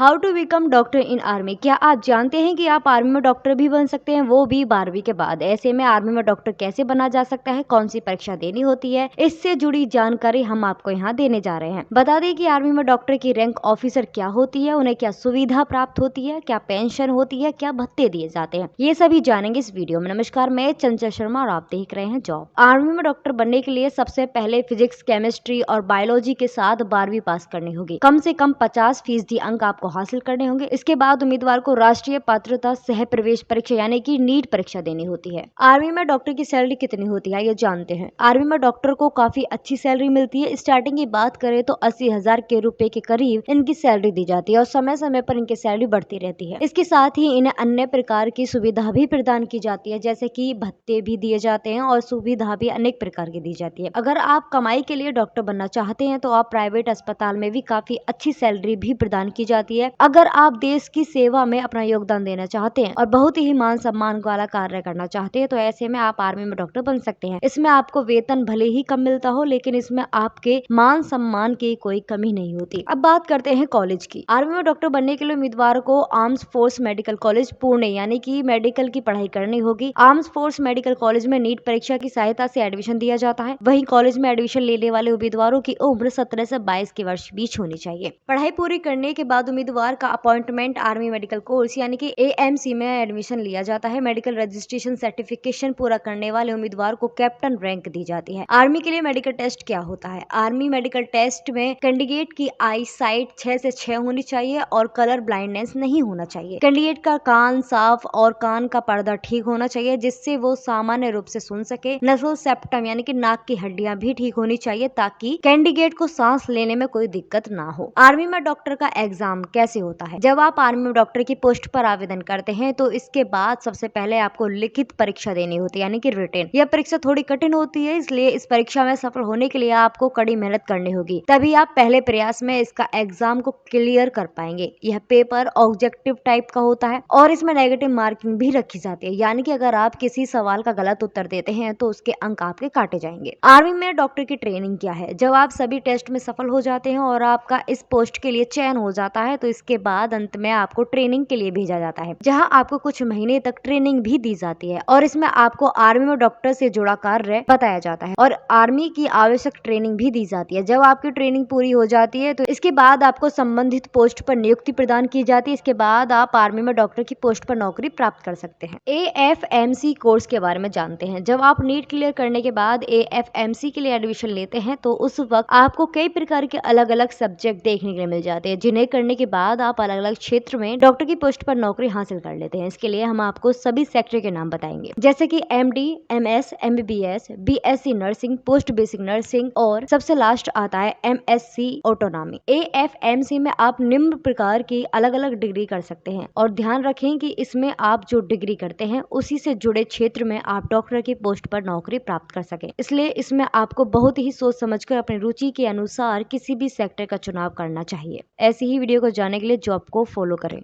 How to become doctor in army. क्या आप जानते हैं कि आप आर्मी में डॉक्टर भी बन सकते हैं, वो भी 12वीं के बाद। ऐसे में आर्मी में डॉक्टर कैसे बना जा सकता है, कौन सी परीक्षा देनी होती है, इससे जुड़ी जानकारी हम आपको यहाँ देने जा रहे हैं। बता दें कि आर्मी में डॉक्टर की रैंक ऑफिसर क्या होती है, उन्हें क्या सुविधा प्राप्त होती है, क्या पेंशन होती है, क्या भत्ते दिए जाते हैं, ये सभी जानेंगे इस वीडियो में। नमस्कार, मैं चंचल शर्मा और आप देख रहे हैं जॉब। आर्मी में डॉक्टर बनने के लिए सबसे पहले फिजिक्स, केमिस्ट्री और बायोलॉजी के साथ 12वीं पास करनी होगी। कम से कम 50% अंक आपको हासिल करने होंगे। इसके बाद उम्मीदवार को राष्ट्रीय पात्रता सह प्रवेश परीक्षा यानी कि नीट परीक्षा देनी होती है। आर्मी में डॉक्टर की सैलरी कितनी होती है ये जानते हैं। आर्मी में डॉक्टर को काफी अच्छी सैलरी मिलती है। स्टार्टिंग की बात करें तो 80,000 के रुपए के करीब इनकी सैलरी दी जाती है और समय समय पर इनकी सैलरी बढ़ती रहती है। इसके साथ ही इन्हें अन्य प्रकार की सुविधा भी प्रदान की जाती है, जैसे कि भत्ते भी दिए जाते हैं और सुविधा भी अनेक प्रकार की दी जाती है। अगर आप कमाई के लिए डॉक्टर बनना चाहते हैं तो आप प्राइवेट अस्पताल में भी काफी अच्छी सैलरी भी प्रदान की जाती है। अगर आप देश की सेवा में अपना योगदान देना चाहते हैं और बहुत ही मान सम्मान वाला कार्य करना चाहते हैं तो ऐसे में आप आर्मी में डॉक्टर बन सकते हैं। इसमें आपको वेतन भले ही कम मिलता हो, लेकिन इसमें आपके मान सम्मान की कोई कमी नहीं होती। अब बात करते हैं कॉलेज की। आर्मी में डॉक्टर बनने के लिए उम्मीदवार को arms force medical college Pune यानी कि मेडिकल की पढ़ाई करनी होगी। आर्म्स फोर्स मेडिकल कॉलेज में नीट परीक्षा की सहायता से एडमिशन दिया जाता है। वहीं कॉलेज में एडमिशन लेने वाले उम्मीदवारों की उम्र 17 से 22 के वर्ष बीच होनी चाहिए। पढ़ाई पूरी करने के बाद उम्मीदवार का अपॉइंटमेंट आर्मी मेडिकल कोर्स यानी कि AMC में एडमिशन लिया जाता है। मेडिकल रजिस्ट्रेशन सर्टिफिकेशन पूरा करने वाले उम्मीदवार को कैप्टन रैंक दी जाती है। आर्मी के लिए मेडिकल टेस्ट क्या होता है? आर्मी मेडिकल टेस्ट में कैंडिडेट की आई साइट 6 से 6 होनी चाहिए और कलर ब्लाइंडनेस नहीं होना चाहिए। कैंडिडेट का कान साफ और कान का पर्दा ठीक होना चाहिए जिससे वो सामान्य रूप से सुन सके। नसो सेप्टम यानी कि नाक की हड्डियां भी ठीक होनी चाहिए ताकि कैंडिडेट को सांस लेने में कोई दिक्कत ना हो। आर्मी में डॉक्टर का एग्जाम कैसे होता है? जब आप आर्मी में डॉक्टर की पोस्ट पर आवेदन करते हैं तो इसके बाद सबसे पहले आपको लिखित परीक्षा देनी होती है यानी कि रिटन। यह परीक्षा थोड़ी कठिन होती है, इसलिए इस परीक्षा में सफल होने के लिए आपको कड़ी मेहनत करनी होगी, तभी आप पहले प्रयास में इसका एग्जाम को क्लियर कर पाएंगे। यह पेपर ऑब्जेक्टिव टाइप का होता है और इसमें नेगेटिव मार्किंग भी रखी जाती है, यानी कि अगर आप किसी सवाल का गलत उत्तर देते हैं तो उसके अंक आपके काटे जाएंगे। आर्मी में डॉक्टर की ट्रेनिंग क्या है? जब आप सभी टेस्ट में सफल हो जाते हैं और आपका इस पोस्ट के लिए चयन हो जाता है तो इसके बाद अंत में आपको ट्रेनिंग के लिए भेजा जाता है, जहां आपको कुछ महीने तक ट्रेनिंग भी दी जाती है और इसमें आपको आर्मी में डॉक्टर से जुड़ा कार्य बताया जाता है और आर्मी की आवश्यक ट्रेनिंग भी दी जाती है। जब आपकी ट्रेनिंग पूरी हो जाती है तो इसके बाद आपको संबंधित पोस्ट पर नियुक्ति प्रदान की जाती है। इसके बाद आप आर्मी में डॉक्टर की पोस्ट पर नौकरी प्राप्त कर सकते हैं। AFMC कोर्स के बारे में जानते हैं। जब आप नीट क्लियर करने के बाद AFMC के लिए एडमिशन लेते हैं तो उस वक्त आपको कई प्रकार के अलग अलग सब्जेक्ट देखने के लिए मिल जाते हैं, जिन्हें करने के बाद आप अलग अलग क्षेत्र में डॉक्टर की पोस्ट पर नौकरी हासिल कर लेते हैं। इसके लिए हम आपको सभी सेक्टर के नाम बताएंगे, जैसे कि MD, MS, MBBS, BSc nursing, post basic nursing और सबसे लास्ट आता है MSc ऑटोनॉमी। AFMC में आप निम्न प्रकार की अलग अलग डिग्री कर सकते हैं और ध्यान रखें कि इसमें आप जो डिग्री करते हैं उसी से जुड़े क्षेत्र में आप डॉक्टर की पोस्ट पर नौकरी प्राप्त कर सके। इसलिए इसमें आपको बहुत ही सोच समझकर अपनी रुचि के अनुसार किसी भी सेक्टर का चुनाव करना चाहिए। ऐसी ही वीडियो को जानने के लिए जॉब को फॉलो करें।